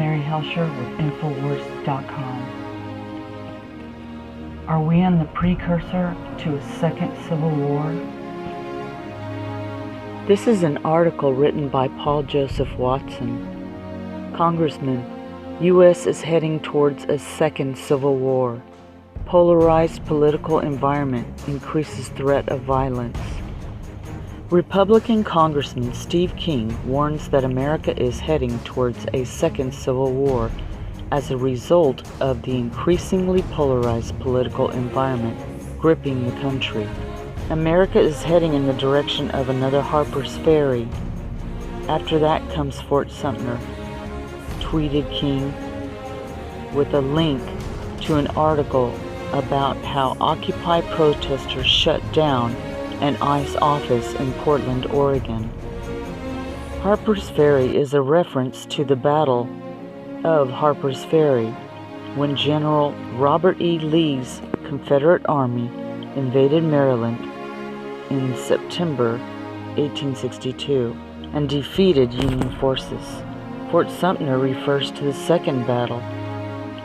Mary Helsher with INFOWARS.com. Are we in the precursor to a second civil war? This is an article written by Paul Joseph Watson. Congressman, U.S. is heading towards a second civil war. Polarized political environment increases threat of violence. Republican Congressman Steve King warns that America is heading towards a second civil war as a result of the increasingly polarized political environment gripping the country. America is heading in the direction of another Harper's Ferry. After that comes Fort Sumter, tweeted King, with a link to an article about how Occupy protesters shut down an ICE office in Portland, Oregon. Harper's Ferry is a reference to the Battle of Harper's Ferry, when General Robert E. Lee's Confederate Army invaded Maryland in September 1862 and defeated Union forces. Fort Sumter refers to the second battle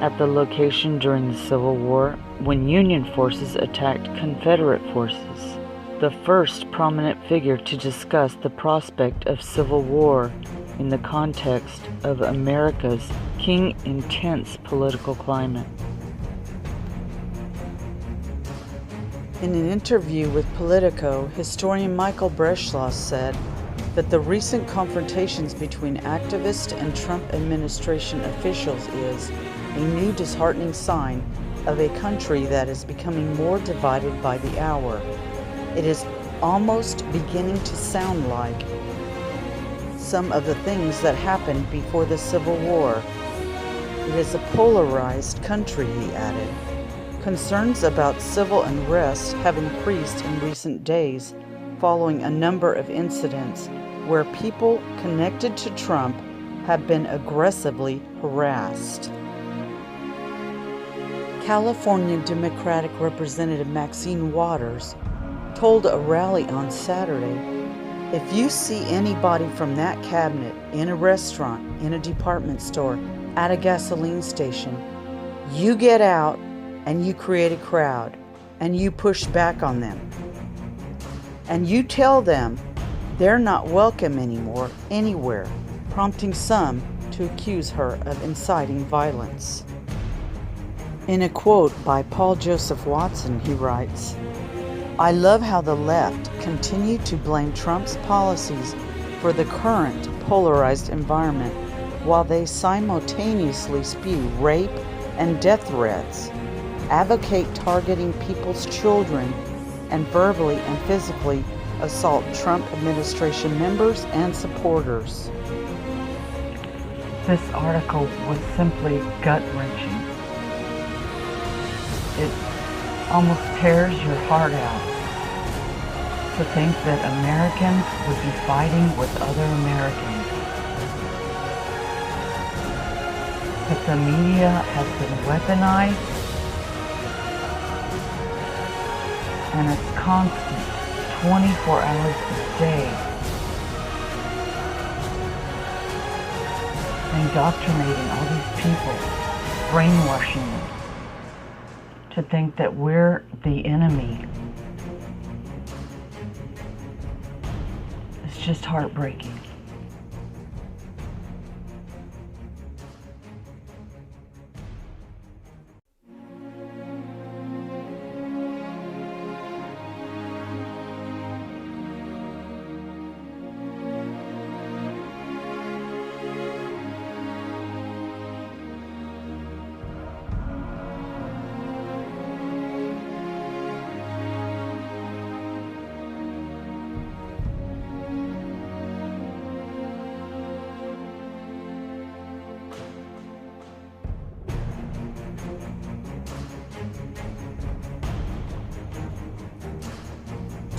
at the location during the Civil War when Union forces attacked Confederate forces. The first prominent figure to discuss the prospect of civil war in the context of America's intense political climate. In an interview with Politico, historian Michael Breschloss said that the recent confrontations between activists and Trump administration officials is a new disheartening sign of a country that is becoming more divided by the hour. It is almost beginning to sound like some of the things that happened before the Civil War. It is a polarized country, he added. Concerns about civil unrest have increased in recent days following a number of incidents where people connected to Trump have been aggressively harassed. California Democratic Representative Maxine Waters told a rally on Saturday, "If you see anybody from that cabinet in a restaurant, in a department store, at a gasoline station, you get out and you create a crowd and you push back on them. And you tell them they're not welcome anymore anywhere," prompting some to accuse her of inciting violence. In a quote by Paul Joseph Watson, he writes, "I love how the left continue to blame Trump's policies for the current polarized environment while they simultaneously spew rape and death threats, advocate targeting people's children, and verbally and physically assault Trump administration members and supporters." This article was simply gut-wrenching. It almost tears your heart out to think that Americans would be fighting with other Americans. That the media has been weaponized and it's constant, 24 hours a day, indoctrinating all these people, brainwashing them to think that we're the enemy. It's just heartbreaking.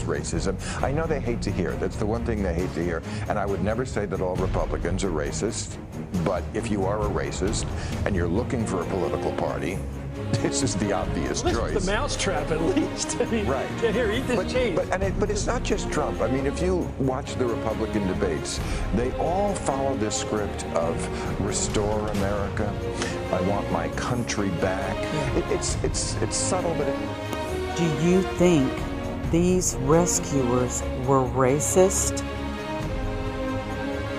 Racism. I know they hate to hear. That's the one thing they hate to hear. And I would never say that all Republicans are racist. But if you are a racist and you're looking for a political party this is the obvious This choice. is the mousetrap, at least. I mean, Right. Here, eat this cheese. But it's not just Trump. I mean, if you watch the Republican debates, they all follow this script of restore America. I want my country back. It's subtle, but Do you think these rescuers were racist?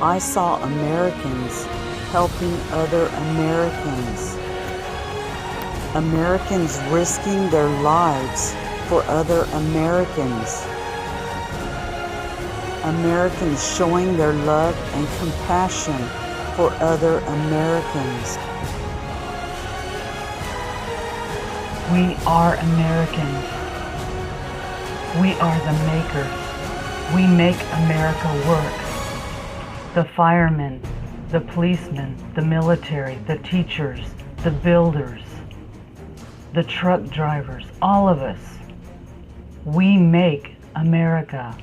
I saw Americans helping other Americans. Americans risking their lives for other Americans. Americans showing their love and compassion for other Americans. We are Americans. We are the makers. We make America work. The firemen, the policemen, the military, the teachers, the builders, the truck drivers, all of us. We make America.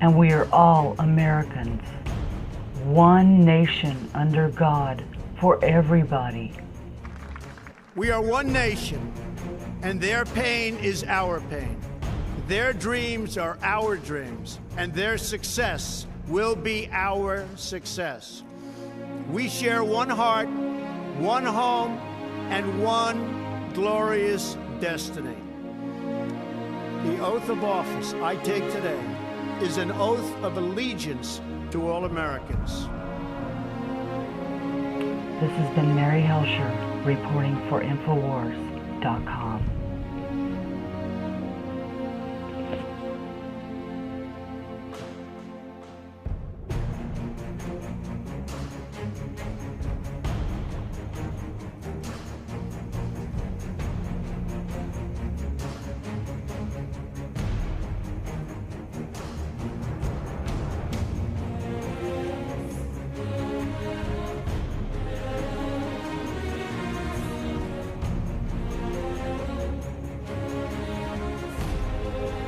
And we are all Americans. One nation under God for everybody. We are one nation, and their pain is our pain. Their dreams are our dreams, and their success will be our success. We share one heart, one home, and one glorious destiny. The oath of office I take today is an oath of allegiance to all Americans. This has been Mary Helsher reporting for INFOWARS.com.